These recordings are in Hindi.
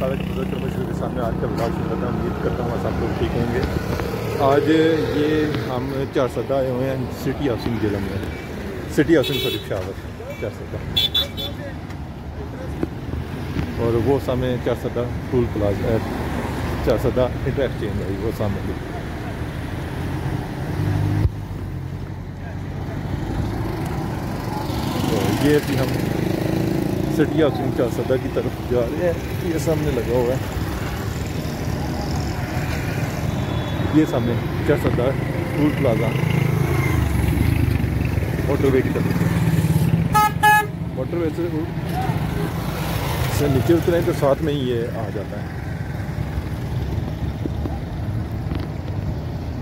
सारा मशहूर के सामने आज का ब्लॉग शुरू करता हूँ। उम्मीद करता हूँ सब लोग ठीक होंगे। आज ये हम 4 आए हुए हैं सिटी हाउसिंग जेलम में, सिटी हाउसिंग सॉरी पेशावर 4 और वो सामने 4 टूल प्लाजा 4 इंटरचेंज है वो सामने। तो ये भी हम सिटी हाउसिंग 4 की तरफ जा रहे हैं। ये सामने लगा हुआ है, ये सामने 4 टूल प्लाजा मोटरवे की तरफ। मोटरवे से नीचे उतरे तो साथ में ही ये आ जाता है।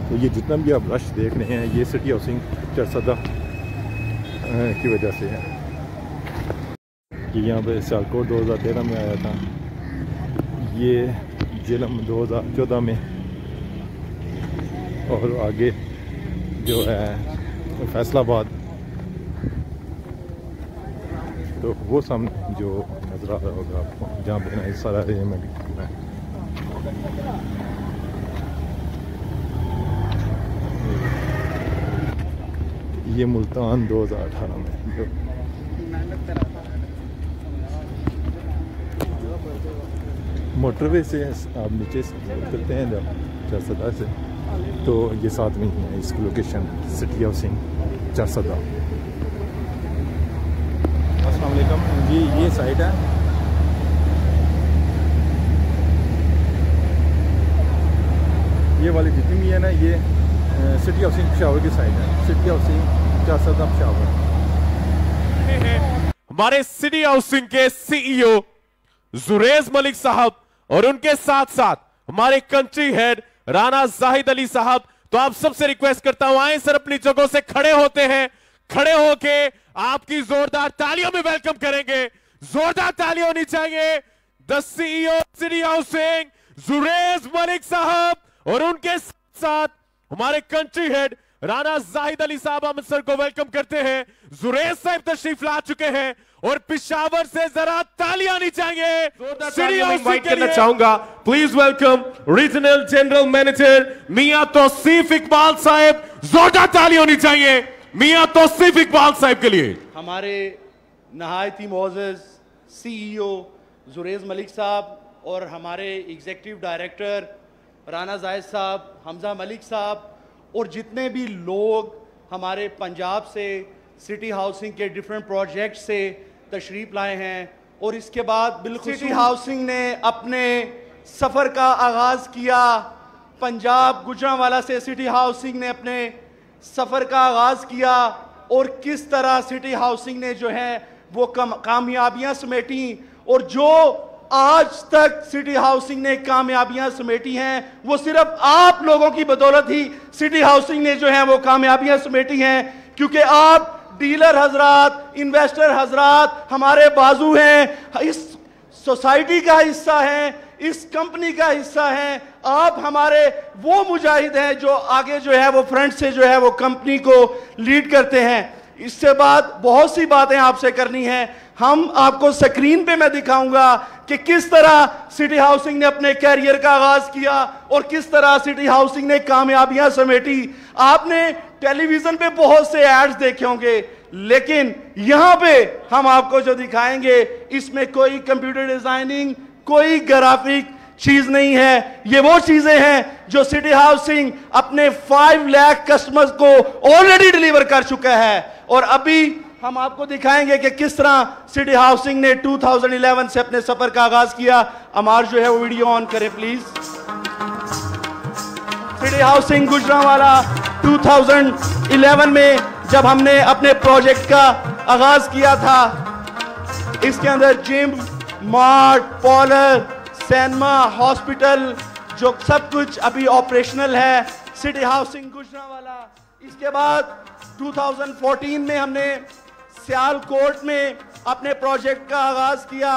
तो ये जितना भी आप रश देख रहे हैं ये सिटी हाउसिंग 4 की वजह से है कि यहाँ पे सियालकोट 2013 में आया था, ये जेलम 2014 में, और आगे जो है फैसलाबाद। तो वो सामने जो नज़र आ रहा होगा आपको जहाँ पे ना इस सारा एरिया में है। ये मुल्तान 2018 में जो मोटरवे से आप नीचे उतरते हैं जब 4 से, तो ये साथ में ही है इसकी लोकेशन सिटी हाउसिंग 4। अस्सलाम वालेकुम जी, ये साइट है। ये वाली जितनी भी है ना ये सिटी हाउसिंग पेशावर की साइट है, सिटी हाउसिंग 4 पेशावर। हमारे सिटी हाउसिंग के सीईओ जुरेज मलिक साहब और उनके साथ साथ हमारे कंट्री हेड राना जाहिद अली साहब। तो आप सबसे रिक्वेस्ट करता हूं आए सर अपनी जगहों से खड़े होते हैं, खड़े होके आपकी जोरदार तालियों में वेलकम करेंगे। जोरदार तालियां होनी चाहिए the CEO city housing Zuraiz Malik साहब और उनके साथ हमारे कंट्री हेड राना जाहिद अली साहब। हम सर को वेलकम करते हैं। जुरेज साहब तशरीफ ला चुके हैं और पेशावर से जरा तालियां आनी चाहिए। सिटी हाउसिंग करना चाहूंगा, please welcome regional general manager Mian Tauseef Iqbal साहब। जोरदार तालियां होनी चाहिए मियां तौसीफ इकबाल साहब के लिए। हमारे नहायती मोअज़्ज़ज़ सीईओ जुरेज मलिक साहब और हमारे एग्जीक्यूटिव डायरेक्टर राना जाहिद साहब, हमजा मलिक साहब और जितने भी लोग हमारे पंजाब से सिटी हाउसिंग के डिफरेंट प्रोजेक्ट से तशरीफ लाए हैं। और इसके बाद बिल्कुल सिटी हाउसिंग ने अपने सफ़र का आगाज़ किया पंजाब गुजरांवाला से। सिटी हाउसिंग ने अपने सफ़र का आगाज़ किया और किस तरह सिटी हाउसिंग ने जो है वो कामयाबियां समेटी, और जो आज तक सिटी हाउसिंग ने कामयाबियां समेटी हैं वो सिर्फ आप लोगों की बदौलत ही सिटी हाउसिंग ने जो है वो कामयाबियां समेटी हैं, क्योंकि आप डीलर हजरात, इन्वेस्टर हजरात हमारे बाजू हैं, इस सोसाइटी का हिस्सा हैं, इस कंपनी का हिस्सा हैं। आप हमारे वो मुजाहिद हैं जो आगे जो है वो फ्रंट से जो है वो कंपनी को लीड करते हैं। इससे बाद बहुत सी बातें आपसे करनी है। हम आपको स्क्रीन पे मैं दिखाऊंगा कि किस तरह सिटी हाउसिंग ने अपने कैरियर का आगाज किया और किस तरह सिटी हाउसिंग ने कामयाबियां समेटी। आपने टेलीविजन पे बहुत से एड्स देखे होंगे, लेकिन यहां पे हम आपको जो दिखाएंगे इसमें कोई कंप्यूटर डिजाइनिंग, कोई ग्राफिक चीज नहीं है। ये वो चीजें हैं जो सिटी हाउसिंग अपने 5 लाख कस्टमर्स को ऑलरेडी डिलीवर कर चुका है। और अभी हम आपको दिखाएंगे कि किस तरह सिटी हाउसिंग ने 2011 से अपने सफर का आगाज किया। अमार जो है वो वीडियो ऑन करें प्लीज। सिटी हाउसिंग गुजरांवाला 2011 में जब हमने अपने प्रोजेक्ट का आगाज किया था, इसके अंदर gym, mart, parlour, cinema, hospital जो सब कुछ अभी ऑपरेशनल है सिटी हाउसिंग गुजरांवाला। इसके बाद 2014 में हमने सियालकोट में अपने प्रोजेक्ट का आगाज किया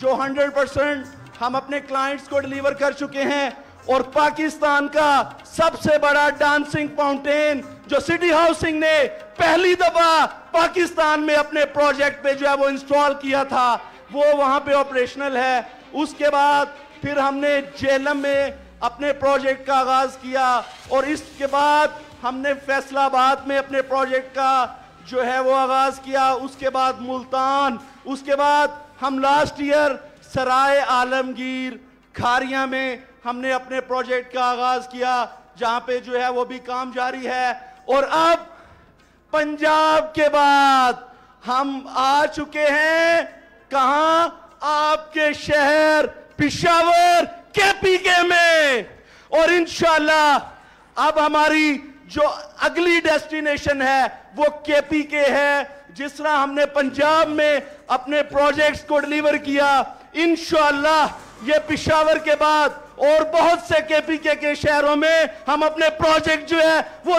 जो 100% हम अपने क्लाइंट्स को डिलीवर कर चुके हैं। और पाकिस्तान का सबसे बड़ा डांसिंग फाउंटेन जो सिटी हाउसिंग ने पहली दफा पाकिस्तान में अपने प्रोजेक्ट पे जो है वो इंस्टॉल किया था, वो वहां पे ऑपरेशनल है। उसके बाद फिर हमने झेलम में अपने प्रोजेक्ट का आगाज किया और इसके बाद हमने फैसलाबाद में अपने प्रोजेक्ट का जो है वो आगाज किया, उसके बाद मुल्तान, उसके बाद हम लास्ट ईयर सराय आलमगीर खारिया में हमने अपने प्रोजेक्ट का आगाज किया, जहां पे जो है वो भी काम जारी है। और अब पंजाब के बाद हम आ चुके हैं कहां? आपके शहर पिशावर केपीके में। और इंशाल्लाह अब हमारी जो अगली डेस्टिनेशन है वो केपीके है। जिस तरह हमने पंजाब में अपने प्रोजेक्ट्स को डिलीवर किया, इंशाल्लाह ये पिशावर के बाद और बहुत से केपीके के शहरों में हम अपने प्रोजेक्ट जो है वो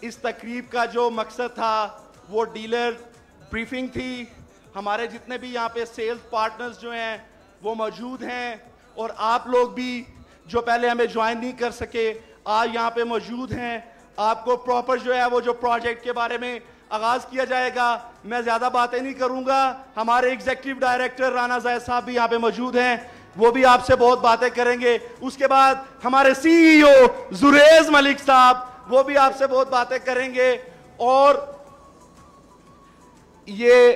इस तकरीब का जो मकसद था वो डीलर ब्रीफिंग थी। हमारे जितने भी यहाँ पे सेल्स पार्टनर्स जो हैं वो मौजूद हैं और आप लोग भी जो पहले हमें ज्वाइन नहीं कर सके आज यहाँ पे मौजूद हैं। आपको प्रॉपर जो है वो जो प्रोजेक्ट के बारे में आगाज किया जाएगा। मैं ज्यादा बातें नहीं करूंगा, हमारे एग्जीक्यूटिव डायरेक्टर राना जायद साहब भी यहाँ पे मौजूद हैं, वो भी आपसे बहुत बातें करेंगे। उसके बाद हमारे सीईओ जुरेज मलिक साहब वो भी आपसे बहुत बातें करेंगे। और ये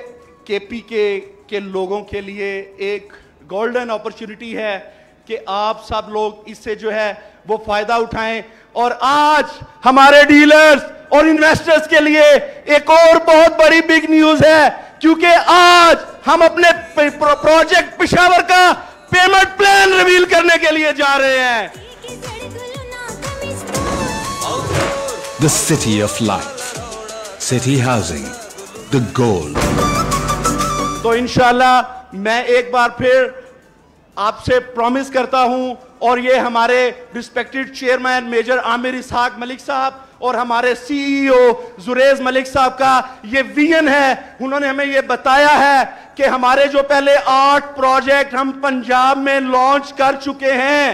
केपीके के लोगों के लिए एक गोल्डन अपॉर्चुनिटी है कि आप सब लोग इससे जो है वो फायदा उठाएं। और आज हमारे डीलर्स और इन्वेस्टर्स के लिए एक और बहुत बड़ी बिग न्यूज है, क्योंकि आज हम अपने प्रोजेक्ट पिशावर का पेमेंट प्लान रिवील करने के लिए जा रहे हैं। The city of life, city housing, the goal. तो इंशाल्लाह मैं एक बार फिर आपसे प्रॉमिस करता हूं, और ये हमारे रिस्पेक्टेड चेयरमैन मेजर आमिर इसहाक मलिक साहब और हमारे सीईओ जुरेज मलिक साहब का ये विजन है। उन्होंने हमें ये बताया है कि हमारे जो पहले 8 प्रोजेक्ट हम पंजाब में लॉन्च कर चुके हैं,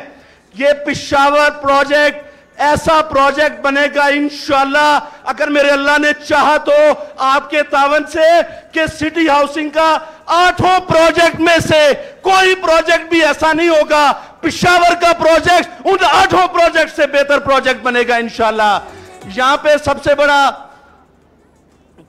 ये पिशावर प्रोजेक्ट ऐसा प्रोजेक्ट बनेगा इंशाल्लाह, अगर मेरे अल्लाह ने चाहा तो आपके तावन से, कि सिटी हाउसिंग का 8 प्रोजेक्ट में से कोई प्रोजेक्ट भी ऐसा नहीं होगा, पिशावर का प्रोजेक्ट उन 8 प्रोजेक्ट से बेहतर प्रोजेक्ट बनेगा इंशाल्लाह। यहां पे सबसे बड़ा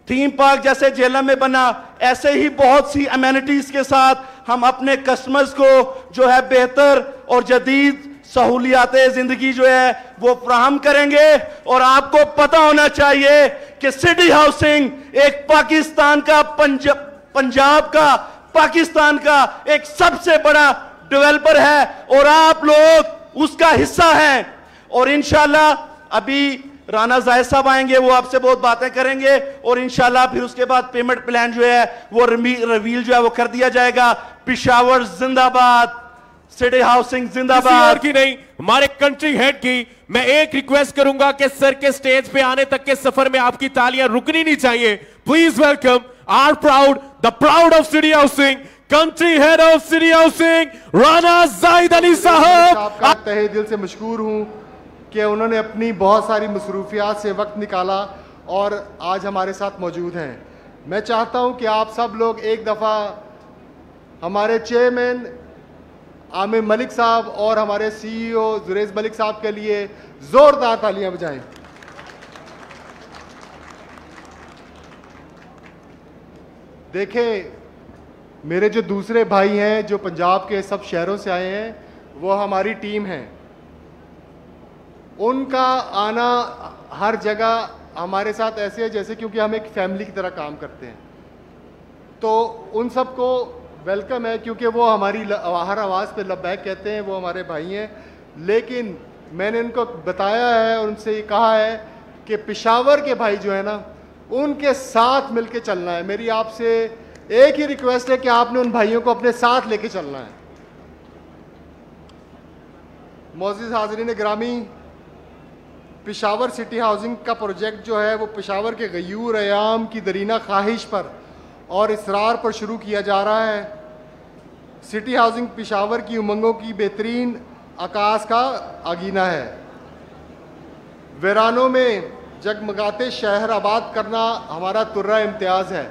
थीम पार्क जैसे झेलम में बना, ऐसे ही बहुत सी अमेनिटीज के साथ हम अपने कस्टमर्स को जो है बेहतर और जदीद सहूलियातें जिंदगी जो है वो फराहम करेंगे। और आपको पता होना चाहिए कि सिटी हाउसिंग एक पाकिस्तान का पंजाब का पाकिस्तान का एक सबसे बड़ा डेवलपर है और आप लोग उसका हिस्सा हैं। और इंशाल्लाह अभी राना जायद साहब आएंगे, वो आपसे बहुत बातें करेंगे और इंशाल्लाह फिर उसके बाद पेमेंट प्लान जो है वो रिवील जो है वो कर दिया जाएगा। पिशावर जिंदाबाद, सिटी हाउसिंग जिंदाबाद। की नहीं, हमारे कंट्री हेड की मैं एक रिक्वेस्ट करूंगा कि सर के स्टेज पे आने तक के सफर में आपकी तालियां रुकनी नहीं चाहिए। Please welcome our proud, the proud of city housing, country head of city housing Rana Zahid Ali साहब। आपका तहे दिल से मशकूर हूं कि उन्होंने अपनी बहुत सारी मसरूफियात से वक्त निकाला और आज हमारे साथ मौजूद हैं। मैं चाहता हूं कि आप सब लोग एक दफ़ा हमारे चेयरमैन आमिर मलिक साहब और हमारे सीईओ जुरेज मलिक साहब के लिए जोरदार तालियां बजाएं। देखें, मेरे जो दूसरे भाई हैं जो पंजाब के सब शहरों से आए हैं, वो हमारी टीम है। उनका आना हर जगह हमारे साथ ऐसे है जैसे क्योंकि हम एक फैमिली की तरह काम करते हैं, तो उन सबको वेलकम है, क्योंकि वो हमारी हर आवाज़ पे लब्बैक कहते हैं, वो हमारे भाई हैं। लेकिन मैंने उनको बताया है और उनसे ये कहा है कि पिशावर के भाई जो है ना, उनके साथ मिलके चलना है। मेरी आपसे एक ही रिक्वेस्ट है कि आपने उन भाइयों को अपने साथ लेके चलना है। मोअज़्ज़िज़ हाज़रीन गिरामी, पिशावर सिटी हाउसिंग का प्रोजेक्ट जो है वो पिशावर के गयूर अयाम की दरीना ख्वाहिश पर और इसरार पर शुरू किया जा रहा है। सिटी हाउसिंग पेशावर की उमंगों की बेहतरीन आकाश का आगीना है। वीरानों में जगमगाते शहर आबाद करना हमारा तुर्रा इम्तियाज़ है।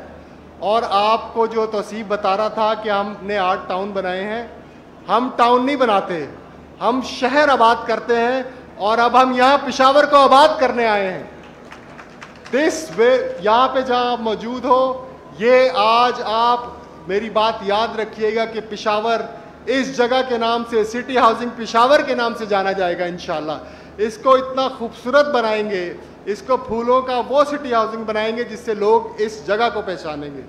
और आपको जो तौसीफ बता रहा था कि हमने 8 टाउन बनाए हैं, हम टाउन नहीं बनाते, हम शहर आबाद करते हैं। और अब हम यहाँ पेशावर को आबाद करने आए हैं। दिस वे यहाँ पे जहाँ आप मौजूद हो, ये आज आप मेरी बात याद रखिएगा कि पेशावर इस जगह के नाम से, सिटी हाउसिंग पेशावर के नाम से जाना जाएगा इंशाल्लाह। इसको इतना खूबसूरत बनाएंगे, इसको फूलों का वो सिटी हाउसिंग बनाएंगे जिससे लोग इस जगह को पहचानेंगे।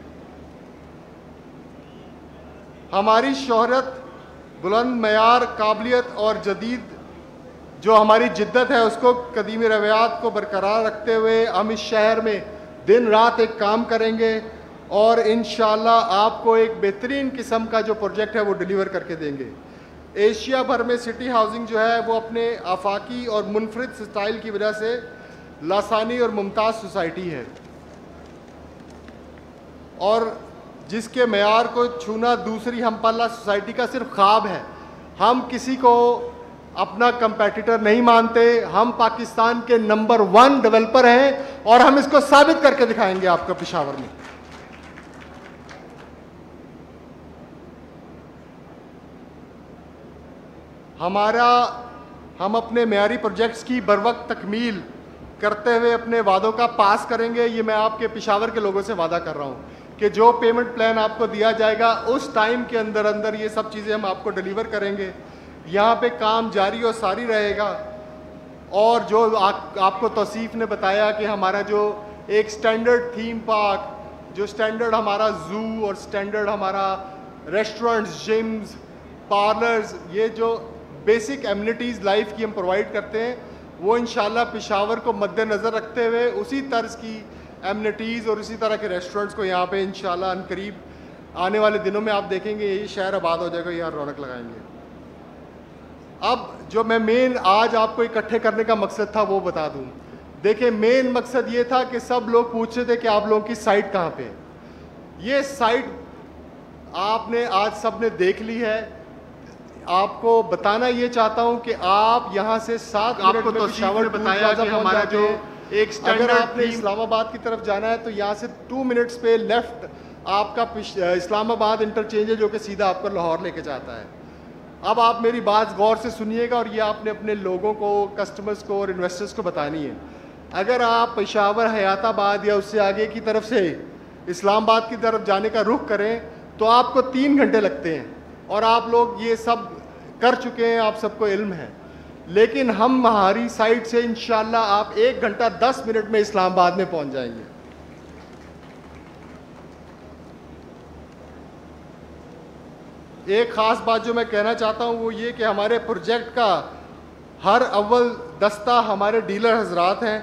हमारी शोहरत, बुलंद मयार, काबिलियत और जदीद जो हमारी जिद्दत है, उसको कदीमी रवायात को बरकरार रखते हुए हम इस शहर में दिन रात एक काम करेंगे और इंशाल्लाह आपको एक बेहतरीन किस्म का जो प्रोजेक्ट है वो डिलीवर करके देंगे। एशिया भर में सिटी हाउसिंग जो है वो अपने आफाकी और मुनफरिद स्टाइल की वजह से लासानी और मुमताज़ सोसाइटी है, और जिसके मयार को छूना दूसरी हम पल्ला सोसाइटी का सिर्फ ख्वाब है। हम किसी को अपना कंपेटिटर नहीं मानते, हम पाकिस्तान के नंबर 1 डेवलपर हैं और हम इसको साबित करके दिखाएंगे आपको पेशावर में। हम अपने मयारी प्रोजेक्ट्स की बरवक्त तकमील करते हुए अपने वादों का पास करेंगे। ये मैं आपके पेशावर के लोगों से वादा कर रहा हूँ कि जो पेमेंट प्लान आपको दिया जाएगा उस टाइम के अंदर अंदर ये सब चीज़ें हम आपको डिलीवर करेंगे। यहाँ पे काम जारी और सारी रहेगा। और जो आपको तौसीफ ने बताया कि हमारा जो एक स्टैंडर्ड थीम पार्क, जो स्टैंडर्ड हमारा ज़ू और स्टैंडर्ड हमारा रेस्टोरेंट्स, जिम्स, पार्लर्स, ये जो बेसिक एमिनिटीज़ लाइफ की हम प्रोवाइड करते हैं, वो इंशाल्लाह पेशावर को मद्देनज़र रखते हुए उसी तर्ज की एमिनिटीज़ और उसी तरह के रेस्टोरेंट्स को यहाँ पे इंशाल्लाह अनकरीब आने वाले दिनों में आप देखेंगे यही शहर आबाद हो जाएगा, यहाँ रौनक लगाएंगे। अब जो मैं मेन आज आपको इकट्ठे करने का मकसद था वो बता दूँ। देखिए, मेन मकसद ये था कि सब लोग पूछ रहे थे कि आप लोगों की साइट कहाँ पे है। ये साइट आपने आज सब ने देख ली है। आपको बताना ये चाहता हूँ कि आप यहाँ से 7 मिनट में पेशावर बताया कि हमारा जो एक स्टैंडर्ड, अगर आपने इस्लामाबाद की तरफ जाना है तो यहाँ से 2 मिनट्स पे लेफ्ट आपका इस्लामाबाद इंटरचेंज है जो कि सीधा आपको लाहौर लेके जाता है। अब आप मेरी बात गौर से सुनिएगा और ये आपने अपने लोगों को, कस्टमर्स को और इन्वेस्टर्स को बतानी है। अगर आप पेशावर, हयाताबाद या उससे आगे की तरफ से इस्लामाबाद की तरफ जाने का रुख करें तो आपको 3 घंटे लगते हैं और आप लोग ये सब कर चुके हैं, आप सबको इल्म है। लेकिन हम हमारी साइड से इंशाल्लाह आप 1 घंटा 10 मिनट में इस्लामाबाद में पहुंच जाएंगे। एक ख़ास बात जो मैं कहना चाहता हूँ वो ये कि हमारे प्रोजेक्ट का हर अव्वल दस्ता हमारे डीलर हजरात हैं।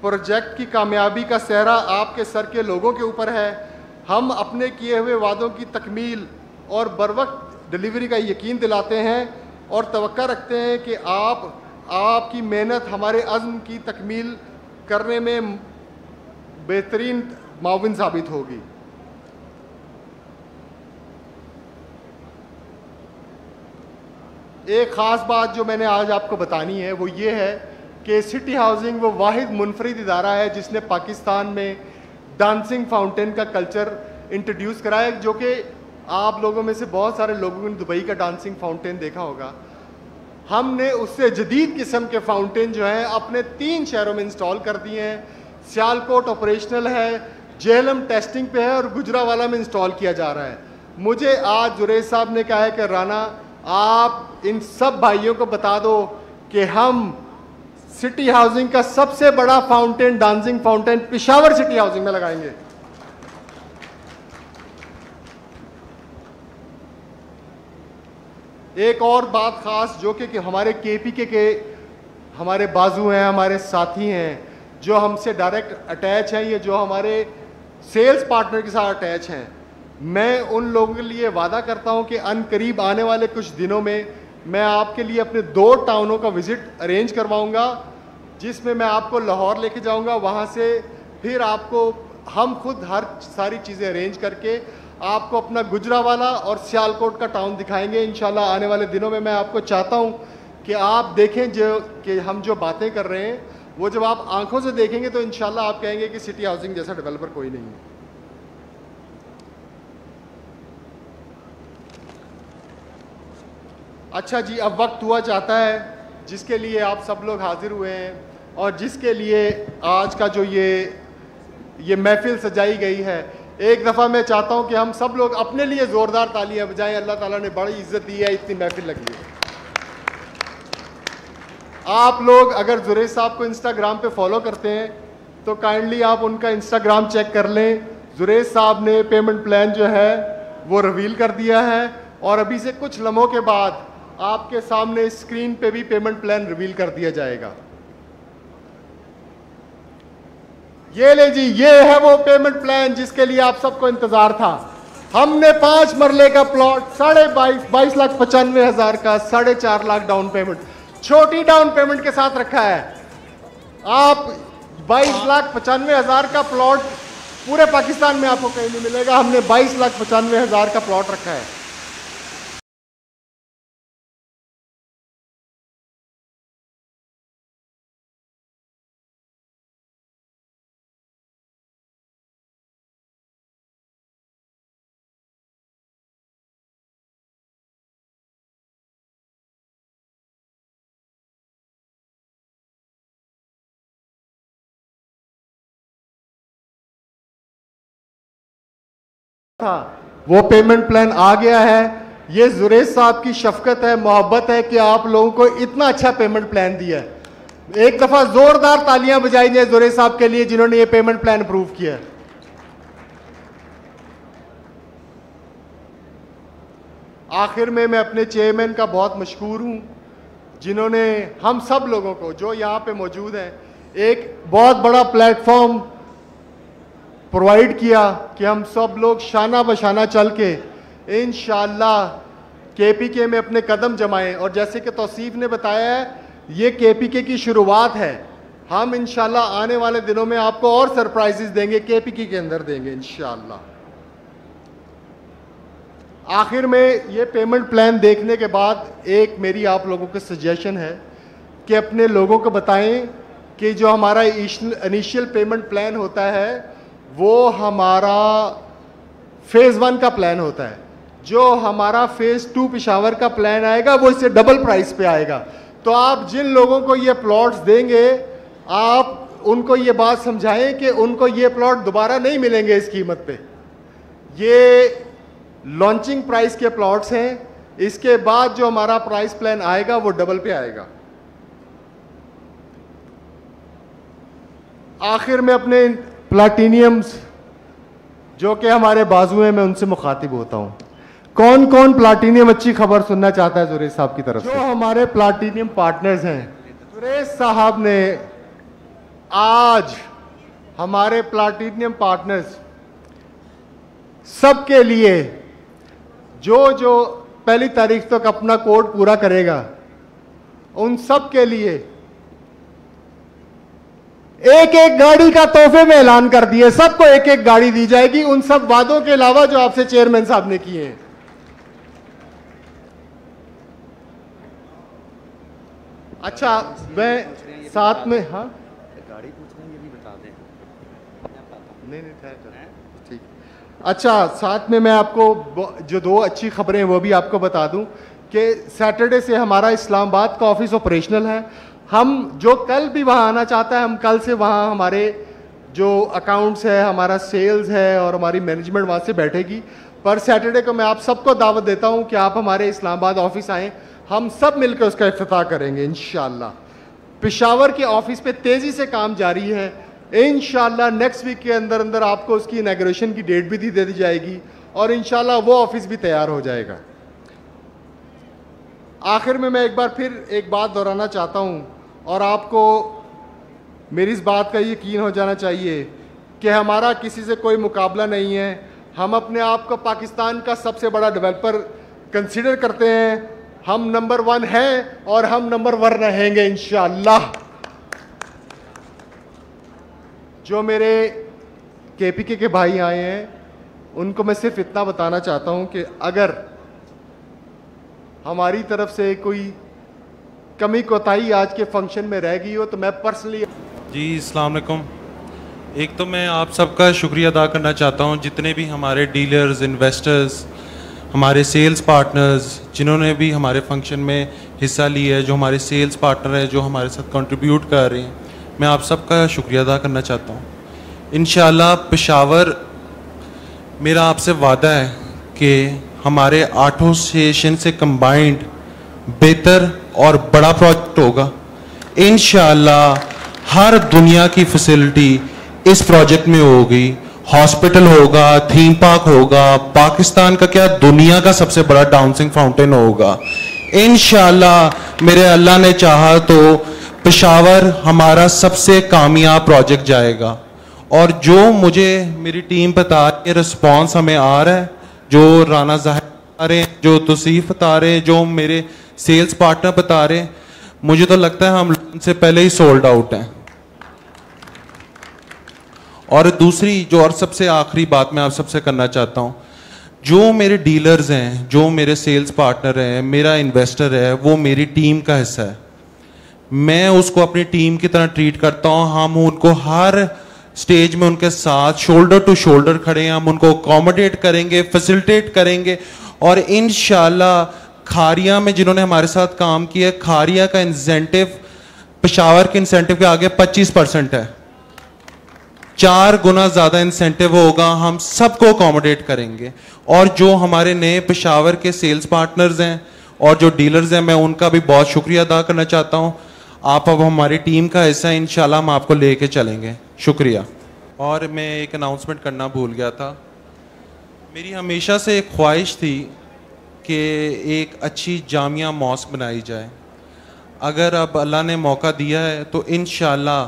प्रोजेक्ट की कामयाबी का सेहरा आपके सर के लोगों के ऊपर है। हम अपने किए हुए वादों की तकमील और बरवक्त डिलीवरी का यकीन दिलाते हैं और तवक्का रखते हैं कि आपकी मेहनत हमारे अज़्म की तकमील करने में बेहतरीन माविन साबित होगी। एक ख़ास बात जो मैंने आज आपको बतानी है वो ये है कि सिटी हाउसिंग वो वाहिद मुनफरिद इदारा है जिसने पाकिस्तान में डांसिंग फाउंटेन का कल्चर इंट्रोड्यूस कराया, जो कि आप लोगों में से बहुत सारे लोगों ने दुबई का डांसिंग फाउंटेन देखा होगा। हमने उससे जदीद किस्म के फाउंटेन जो हैं अपने 3 शहरों में इंस्टॉल कर दिए हैं। सियालकोट ऑपरेशनल है, जेहलम टेस्टिंग पे है और गुजरावाला में इंस्टॉल किया जा रहा है। मुझे आज जुरैज साहब ने कहा है कि राना आप इन सब भाइयों को बता दो कि हम सिटी हाउसिंग का सबसे बड़ा fountain, dancing fountain Peshawar city housing में लगाएंगे। एक और बात खास जो कि हमारे KPK के हमारे बाजू हैं, हमारे साथी हैं जो हमसे डायरेक्ट अटैच हैं, ये जो हमारे सेल्स पार्टनर के साथ अटैच हैं। मैं उन लोगों के लिए वादा करता हूं कि अनकरीब आने वाले कुछ दिनों में मैं आपके लिए अपने 2 टाउनों का विज़िट अरेंज करवाऊंगा, जिसमें मैं आपको लाहौर लेके जाऊंगा। वहां से फिर आपको हम खुद हर सारी चीज़ें अरेंज करके आपको अपना गुजरावाला और सियालकोट का टाउन दिखाएंगे इंशाल्लाह आने वाले दिनों में। मैं आपको चाहता हूं कि आप देखें कि हम जो बातें कर रहे हैं वो जब आप आंखों से देखेंगे तो इंशाल्लाह आप कहेंगे कि सिटी हाउसिंग जैसा डेवलपर कोई नहीं है। अच्छा जी, अब वक्त हुआ चाहता है जिसके लिए आप सब लोग हाजिर हुए हैं और जिसके लिए आज का जो ये महफिल सजाई गई है, एक दफ़ा मैं चाहता हूं कि हम सब लोग अपने लिए ज़ोरदार तालियां बजाएं। अल्लाह ताला ने बड़ी इज्जत दी है, इतनी महफिल लगी है। आप लोग अगर जुरैज साहब को इंस्टाग्राम पे फॉलो करते हैं तो काइंडली आप उनका इंस्टाग्राम चेक कर लें। जुरैज साहब ने पेमेंट प्लान जो है वो रिवील कर दिया है और अभी से कुछ लम्हों के बाद आपके सामने स्क्रीन पे भी पेमेंट प्लान रिवील कर दिया जाएगा। ये ले जी, ये है वो पेमेंट प्लान जिसके लिए आप सबको इंतजार था। हमने 5 मरले का प्लॉट 22,95,000 का 4.5 लाख डाउन पेमेंट, छोटी डाउन पेमेंट के साथ रखा है। आप 22,95,000 का प्लॉट पूरे पाकिस्तान में आपको कहीं नहीं मिलेगा। हमने 22,95,000 का प्लॉट रखा है। था वो पेमेंट प्लान आ गया है। ये जुरैज साहब की शफकत है, मोहब्बत है कि आप लोगों को इतना अच्छा पेमेंट प्लान दिया है। एक दफा जोरदार तालियां बजाई जाए जुरैज साहब के लिए जिन्होंने ये पेमेंट प्लान अप्रूव किया है। आखिर में मैं अपने चेयरमैन का बहुत मशकूर हूं जिन्होंने हम सब लोगों को जो यहां पे मौजूद हैं एक बहुत बड़ा प्लेटफॉर्म प्रोवाइड किया कि हम सब लोग शाना बशाना चल के इंशाअल्लाह केपीके में अपने कदम जमाएं। और जैसे कि तौसीफ ने बताया है, ये केपीके की शुरुआत है। हम इंशाअल्लाह आने वाले दिनों में आपको और सरप्राइजेस देंगे, केपीके के अंदर देंगे इंशाअल्लाह। आखिर में ये पेमेंट प्लान देखने के बाद एक मेरी आप लोगों को सजेशन है कि अपने लोगों को बताएं कि जो हमारा इनिशियल पेमेंट प्लान होता है वो हमारा फेज़ 1 का प्लान होता है। जो हमारा फेज़ 2 पेशावर का प्लान आएगा वो इससे डबल प्राइस पे आएगा। तो आप जिन लोगों को ये प्लॉट्स देंगे आप उनको ये बात समझाएं कि उनको ये प्लॉट दोबारा नहीं मिलेंगे इस कीमत पे। ये लॉन्चिंग प्राइस के प्लॉट्स हैं। इसके बाद जो हमारा प्राइस प्लान आएगा वो डबल पे आएगा। आखिर में अपने प्लाटिनियम्स जो कि हमारे बाजू हैं, मैं उनसे मुखातिब होता हूं। कौन कौन प्लाटिनियम अच्छी खबर सुनना चाहता है जुरैज साहब की तरफ से? जो हमारे प्लाटिनियम पार्टनर्स हैं, जुरैज साहब ने आज हमारे प्लाटिनियम पार्टनर्स सबके लिए जो 1 तारीख तक अपना कोड पूरा करेगा उन सब के लिए एक गाड़ी का तोहफे में ऐलान कर दिए। सबको एक गाड़ी दी जाएगी उन सब वादों के अलावा जो आपसे चेयरमैन साहब ने किए हैं। अच्छा, मैं साथ में हाँ गाड़ी पूछ रहे हैं, ये भी बता दें। नहीं ठीक। अच्छा, साथ में मैं आपको जो 2 अच्छी खबरें वो भी आपको बता दूं कि सैटरडे से हमारा इस्लामाबाद का ऑफिस ऑपरेशनल है। हम जो कल भी वहाँ आना चाहता है, हम कल से वहाँ हमारे जो अकाउंट्स है, हमारा सेल्स है और हमारी मैनेजमेंट वहाँ से बैठेगी। पर सैटरडे को मैं आप सबको दावत देता हूँ कि आप हमारे इस्लामाबाद ऑफिस आएँ, हम सब मिलकर उसका इफ्तिताह करेंगे इंशाअल्लाह। पेशावर के ऑफिस पे तेज़ी से काम जारी है। इंशाअल्लाह नेक्स्ट वीक के अंदर अंदर आपको उसकी इनॉग्रेशन की डेट भी दे दी जाएगी और इंशाअल्लाह वो ऑफिस भी तैयार हो जाएगा। आखिर में मैं एक बार फिर एक बात दोहराना चाहता हूँ और आपको मेरी इस बात का यकीन हो जाना चाहिए कि हमारा किसी से कोई मुकाबला नहीं है। हम अपने आप को पाकिस्तान का सबसे बड़ा डेवलपर कंसीडर करते हैं। हम नंबर 1 हैं और हम नंबर 1 रहेंगे इंशाअल्लाह। जो मेरे केपीके के भाई आए हैं उनको मैं सिर्फ इतना बताना चाहता हूं कि अगर हमारी तरफ से कोई कमी कोताही आज के फंक्शन में रह गई हो तो मैं पर्सनली जी अस्सलाम वालेकुम। एक तो मैं आप सबका शुक्रिया अदा करना चाहता हूं, जितने भी हमारे डीलर्स, इन्वेस्टर्स, हमारे सेल्स पार्टनर्स जिन्होंने भी हमारे फंक्शन में हिस्सा लिया है, जो हमारे सेल्स पार्टनर हैं, जो हमारे साथ कंट्रीब्यूट कर रहे हैं, मैं आप सबका शुक्रिया अदा करना चाहता हूं। इंशाल्लाह पेशावर, मेरा आपसे वादा है कि हमारे 8 स्टेशन से कंबाइंड बेहतर और बड़ा प्रोजेक्ट होगा। इंशाल्लाह हर दुनिया की फैसिलिटी इस प्रोजेक्ट में होगी। हॉस्पिटल होगा, थीम पार्क होगा, पाकिस्तान का क्या दुनिया का सबसे बड़ा डांसिंग फाउंटेन होगा। इंशाल्लाह मेरे अल्लाह ने चाहा तो पेशावर हमारा सबसे कामयाब प्रोजेक्ट जाएगा। और जो मुझे मेरी टीम बता रही है, रिस्पॉन्स हमें आ रहा है, जो राना ज़ाहिद बता रहे हैं, जो तौसीफ बता रहे हैं, जो मेरे सेल्स पार्टनर बता रहे हैं, मुझे तो लगता है हम उनसे पहले ही सोल्ड आउट हैं। और दूसरी जो और सबसे आखिरी बात मैं आप सबसे करना चाहता हूँ, जो मेरे डीलर्स हैं, जो मेरे सेल्स पार्टनर हैं, मेरा इन्वेस्टर है, वो मेरी टीम का हिस्सा है। मैं उसको अपनी टीम की तरह ट्रीट करता हूँ। हम उनको हर स्टेज में उनके साथ शोल्डर टू शोल्डर खड़े हैं। हम उनको अकोमोडेट करेंगे, फैसिलिटेट करेंगे। और इंशाल्लाह खारिया में जिन्होंने हमारे साथ काम किया, खारिया का इंसेंटिव पेशावर के इंसेंटिव के आगे 25% है। 4 गुना ज्यादा इंसेंटिव होगा। हम सबको अकोमोडेट करेंगे। और जो हमारे नए पेशावर के सेल्स पार्टनर्स हैं और जो डीलर्स हैं, मैं उनका भी बहुत शुक्रिया अदा करना चाहता हूं। आप अब हमारी टीम का हिस्सा हैं, इंशाल्लाह हम आपको लेके चलेंगे। शुक्रिया। और मैं एक अनाउंसमेंट करना भूल गया था। मेरी हमेशा से एक ख्वाहिश थी कि एक अच्छी जामिया मॉस्क बनाई जाए। अगर अब अल्लाह ने मौका दिया है तो इंशाल्लाह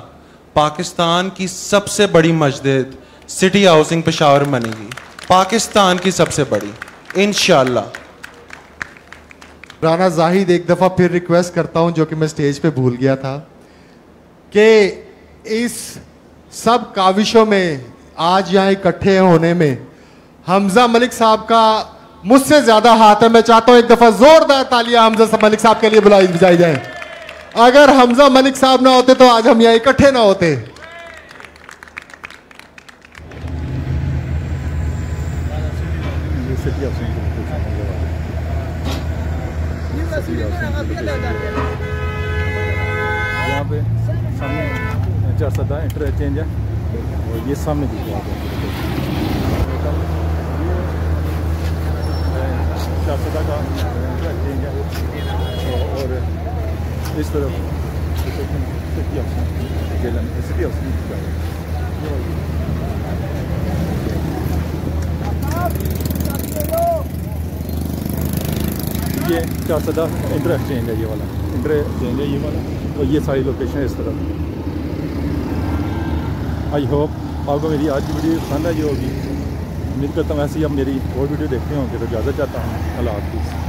पाकिस्तान की सबसे बड़ी मस्जिद सिटी हाउसिंग पेशावर बनेगी, पाकिस्तान की सबसे बड़ी, इंशाल्लाह। राना जाहिद एक दफ़ा फिर रिक्वेस्ट करता हूं, जो कि मैं स्टेज पे भूल गया था, कि इस सब काविशों में आज यहाँ इकट्ठे होने में हमजा मलिक साहब का मुझसे ज़्यादा हाथ है। मैं चाहता हूं एक दफ़ा ज़ोरदार तालियां हमजा मलिक साहब के लिए बजाई जाए। अगर हमजा मलिक साहब ना होते तो आज हम यहाँ इकट्ठे ना होते। यहाँ पे सामने 4 इंटरचेंज है और ये सामने भी है 4 का इंटरचेंज है। और इस तरफ सिटी हाउस ये 4 इंटर एक्सचेंज है, ये वाला इंटर एक्सचेंज है ये वाला। और ये सारी लोकेशन है इस तरफ। आई होप आपको मेरी आज की वीडियो पसंद आई होगी। उम्मीद करता हूँ ऐसी आप मेरी और वीडियो देखते होंगे। तो इजाज़त चाहता हूँ। अल्लाह हाफ़िज़।